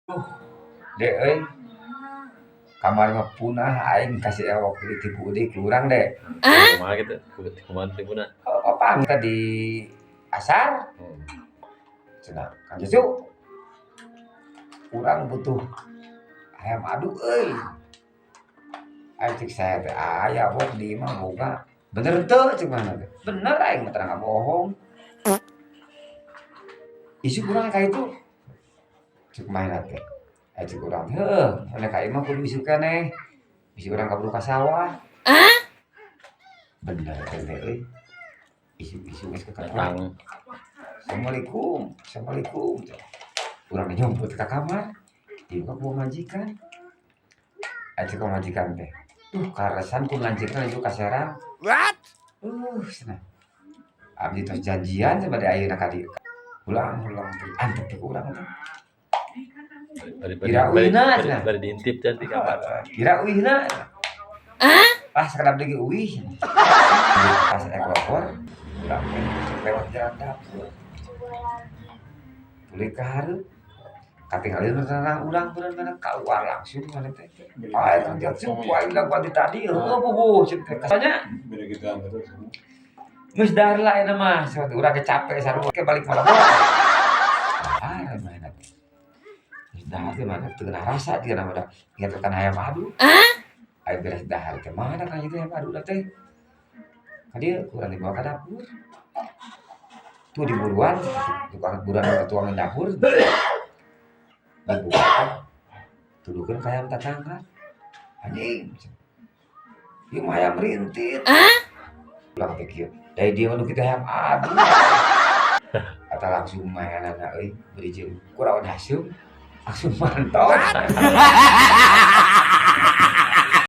Dek euy, kamar mah punah aing kasih ewok tipu deui kurang dek. Kumaha kitu? Kumaha tipuna? Opang tadi asar cenah Kang Jesu kurang butuh ayam adu euy. Aing cek saya teh aya wok di imah boga. Bener teu cek mana teh. Bener aing mah terang bohong. Isu kurang ka itu cek mana teh. Aing cek urang heuh, ane ka imah kudu isu keneh. Isu urang kaburu ka sawah. Bener teh euy. Isu-isu geus Datang. Assalamualaikum, assalamualaikum. Urang nyumput ka kamar, dibuka ku majikan. Aing cek majikan teh. Duh, karesan ku lanjutkeun itu ka serang. What? Cenah. Abdi tos janjian sabade ayeuna ka dieu. Ulang teh antep teh urang teh. Kira uihna cenah. Bari diintip can di kamar. Kira uihna. Ah, sakadap deui uih. Pas ekor urang teh lewat jalan dapur. Tuluy ka hareup. Katingalin urang bener-bener kaluar langsung mana teh. Ah, eta teh sumpah ilang pati tadi heuh puguh ceuk teh. Kasanya Beda kita terus. geus dahar lah eta mah, urang ge capek sarua ke balik malam. Ah, main teh. Geus dahar teh mana teu geuna rasa dia nama da. Ingat tekan hayam adu. Aya beres dahar teh mana ka ieu hayam adu teh. Ka dieu urang dibawa ka dapur. Tuh di buruan, tukang buruan tuangan dapur. Dibuka. Tuduhkeun ka hayam tetangga. Anjing. Ieu mah hayam rintit. Ulang teh kieu. Dari dia nu kitu hayam adu. Eta langsung mainanna euy, beri jeung kuraon haseum. Langsung mantap.